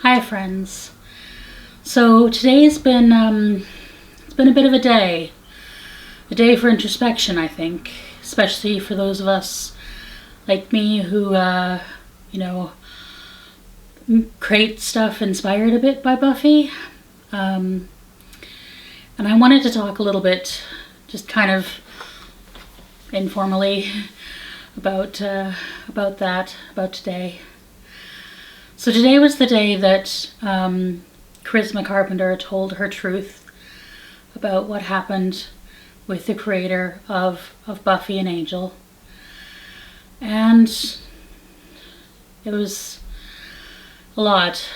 Hi friends. So today's been it's been a bit of a day for introspection, I think, especially for those of us like me who create stuff inspired a bit by Buffy. And I wanted to talk a little bit, just kind of informally, about today. So today was the day that Charismacarpenter told her truth about what happened with the creator of Buffy and Angel. And it was a lot.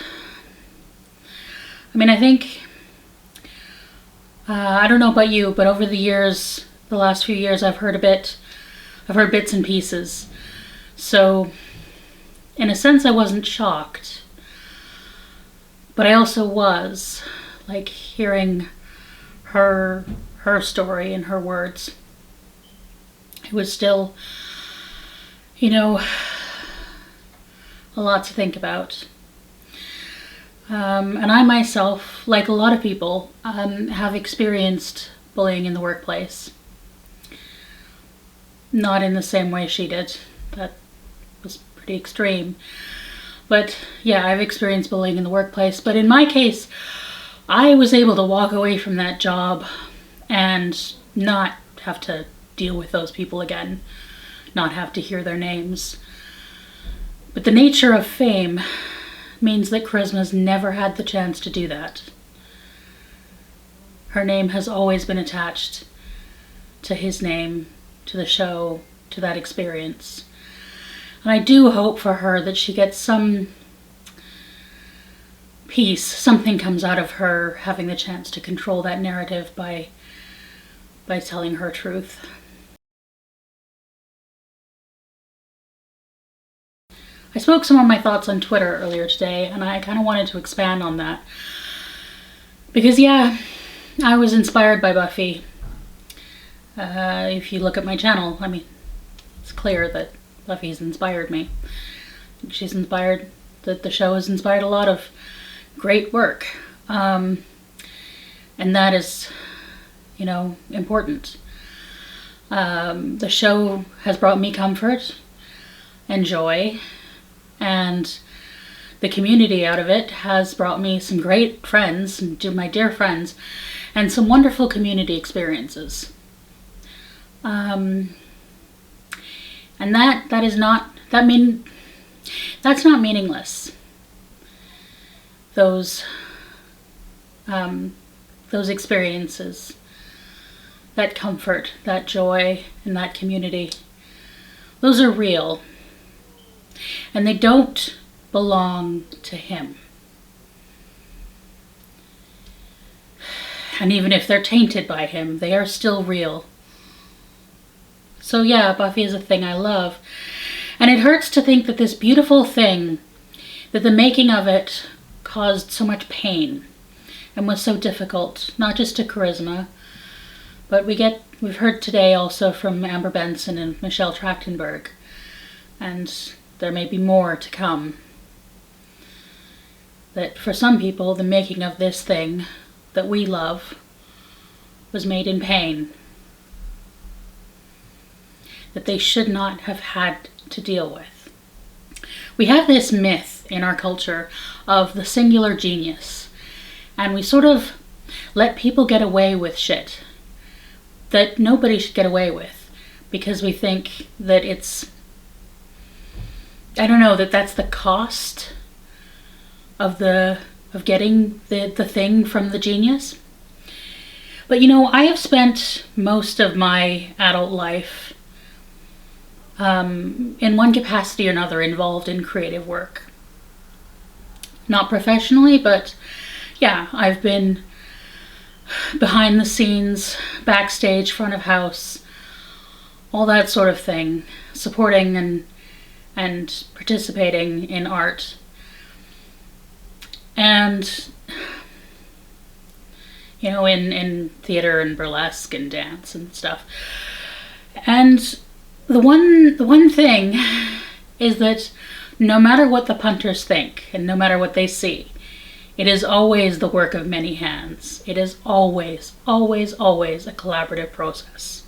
I mean, I think, I don't know about you, but over the years, the last few years, I've heard bits and pieces. So, in a sense, I wasn't shocked, but I also was, like, hearing her story and her words. It was still, a lot to think about. And I myself, like a lot of people, have experienced bullying in the workplace. Not in the same way she did. That was pretty extreme. But yeah, I've experienced bullying in the workplace. But in my case, I was able to walk away from that job and not have to deal with those people again. Not have to hear their names. But the nature of fame means that Charisma's never had the chance to do that. Her name has always been attached to his name, to the show, to that experience. And I do hope for her that she gets some peace, something comes out of her having the chance to control that narrative by telling her truth. I spoke some of my thoughts on Twitter earlier today, and I kind of wanted to expand on that. Because yeah, I was inspired by Buffy. If you look at my channel, I mean, it's clear that Buffy's inspired me. She's inspired, that the show has inspired a lot of great work. And that is, important. The show has brought me comfort and joy, and the community out of it has brought me some great friends, my dear friends, and some wonderful community experiences. And that's not meaningless. Those experiences, that comfort, that joy, and that community, those are real. And they don't belong to him. And even if they're tainted by him, they are still real. So yeah, Buffy is a thing I love. And it hurts to think that this beautiful thing, that the making of it caused so much pain and was so difficult, not just to Charisma, but we've heard today also from Amber Benson and Michelle Trachtenberg, and there may be more to come. That for some people, the making of this thing that we love was made in pain. That they should not have had to deal with. We have this myth in our culture of the singular genius, and we sort of let people get away with shit that nobody should get away with, because we think that that's the cost of getting the thing from the genius. But I have spent most of my adult life in one capacity or another involved in creative work. Not professionally, but yeah, I've been behind the scenes, backstage, front of house, all that sort of thing, supporting and participating in art. And in theater and burlesque and dance and stuff. And the one thing is that no matter what the punters think and no matter what they see, It is always the work of many hands. It is always, always, always a collaborative process.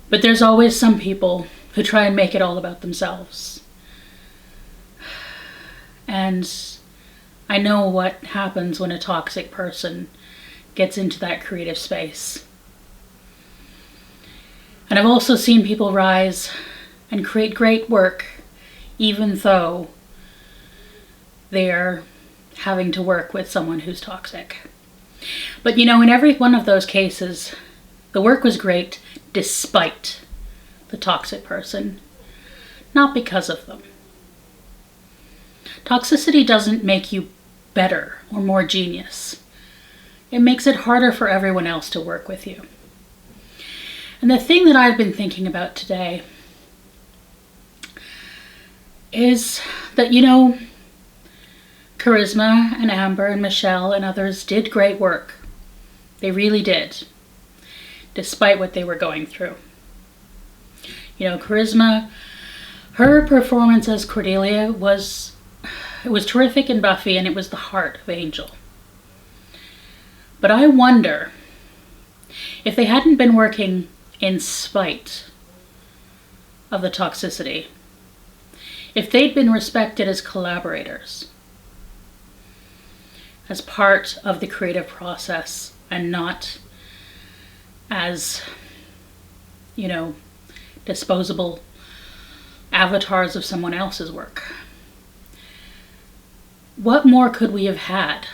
But there's always some people who try and make it all about themselves. And I know what happens when a toxic person gets into that creative space. And I've also seen people rise and create great work, even though they're having to work with someone who's toxic. But in every one of those cases, the work was great despite the toxic person, not because of them. Toxicity doesn't make you better or more genius. It makes it harder for everyone else to work with you. And the thing that I've been thinking about today is that, Charisma and Amber and Michelle and others did great work. They really did, despite what they were going through. Charisma, her performance as Cordelia was terrific in Buffy, and it was the heart of Angel. But I wonder if they hadn't been working in spite of the toxicity, if they'd been respected as collaborators, as part of the creative process, and not as, disposable avatars of someone else's work. What more could we have had?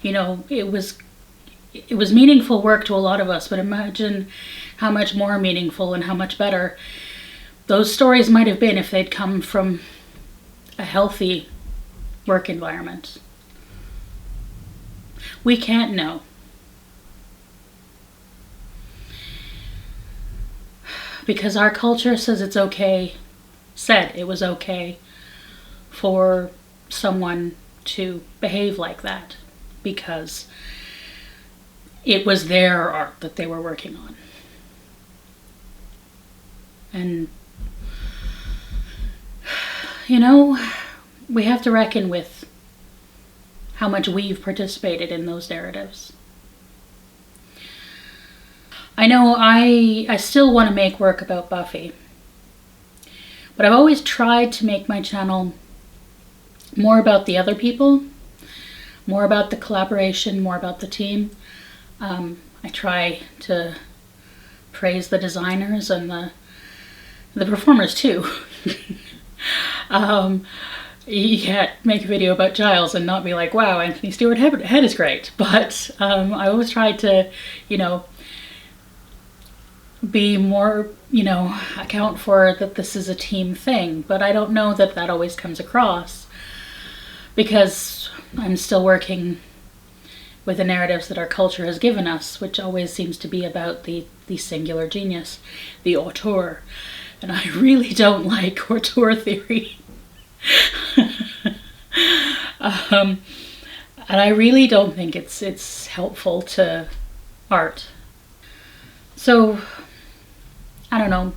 It was meaningful work to a lot of us, but imagine how much more meaningful and how much better those stories might have been if they'd come from a healthy work environment. We can't know. Because our culture said it was okay for someone to behave like that because it was their art that they were working on. And, we have to reckon with how much we've participated in those narratives. I know I still want to make work about Buffy, but I've always tried to make my channel more about the other people, more about the collaboration, more about the team. I try to praise the designers and the performers too. You can't make a video about Giles and not be like, wow, Anthony Stewart Head is great. But I always try to, be more, account for that this is a team thing. But I don't know that always comes across because I'm still working with the narratives that our culture has given us, which always seems to be about the singular genius, the auteur. And I really don't like auteur theory. And I really don't think it's helpful to art. So, I don't know.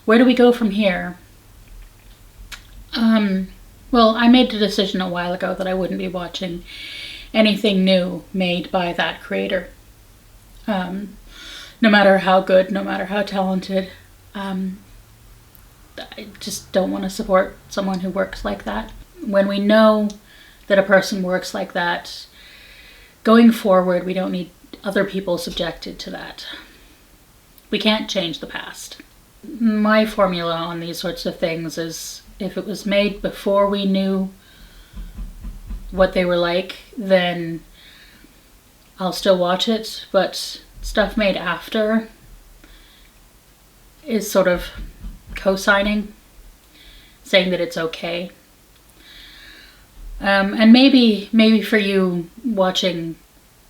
Where do we go from here? Well, I made the decision a while ago that I wouldn't be watching anything new made by that creator. No matter how good, no matter how talented. I just don't want to support someone who works like that. When we know that a person works like that, going forward, we don't need other people subjected to that. We can't change the past. My formula on these sorts of things is if it was made before we knew what they were like, then I'll still watch it, but stuff made after is sort of co-signing, saying that it's okay. And maybe for you, watching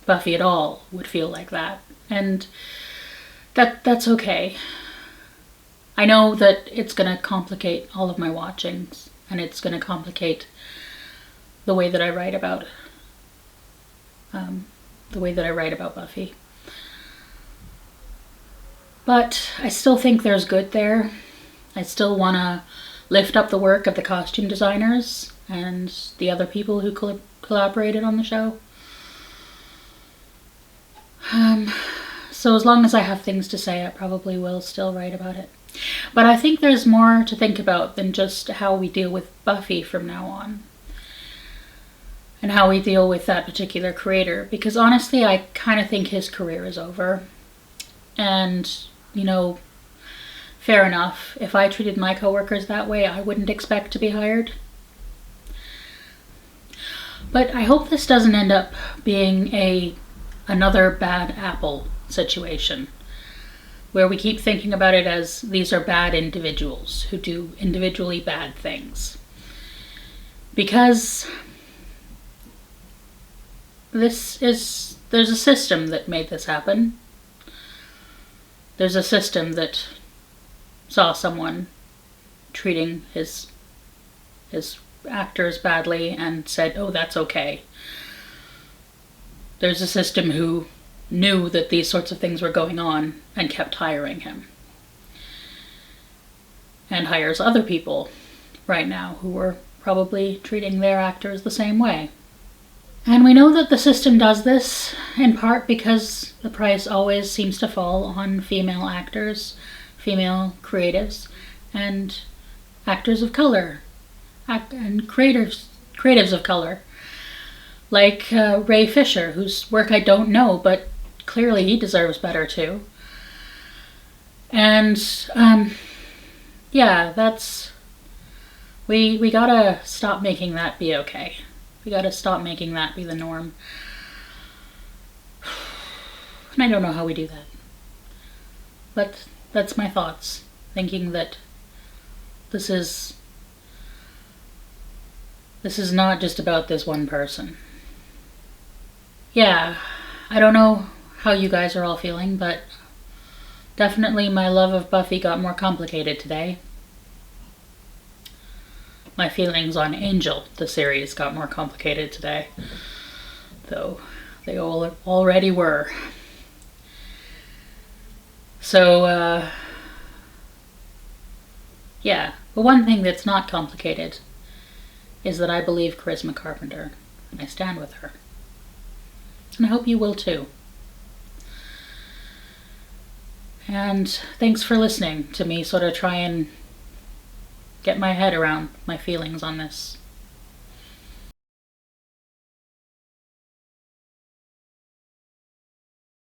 Buffy at all would feel like that. And that's okay. I know that it's going to complicate all of my watchings, and it's going to complicate the way that I write about Buffy. But I still think there's good there. I still want to lift up the work of the costume designers and the other people who collaborated on the show. So as long as I have things to say, I probably will still write about it. But I think there's more to think about than just how we deal with Buffy from now on. And how we deal with that particular creator. Because honestly, I kind of think his career is over. And, you know, fair enough. If I treated my coworkers that way, I wouldn't expect to be hired. But I hope this doesn't end up being another bad apple situation, where we keep thinking about it as these are bad individuals who do individually bad things. Because there's a system that made this happen. There's a system that saw someone treating his actors badly and said, oh, that's okay. There's a system who knew that these sorts of things were going on and kept hiring him. And hires other people right now who are probably treating their actors the same way. And we know that the system does this in part because the price always seems to fall on female actors, female creatives, and actors of color, and creatives of color. Like Ray Fisher, whose work I don't know, but clearly he deserves better too. And yeah, we gotta stop making that be okay. We gotta stop making that be the norm. And I don't know how we do that. But that's my thoughts. Thinking that this is not just about this one person. Yeah, I don't know how you guys are all feeling, but definitely my love of Buffy got more complicated today. My feelings on Angel, the series, got more complicated today, though they all already were. So, yeah, the one thing that's not complicated is that I believe Charisma Carpenter, and I stand with her. And I hope you will too. And thanks for listening to me sort of try and get my head around my feelings on this.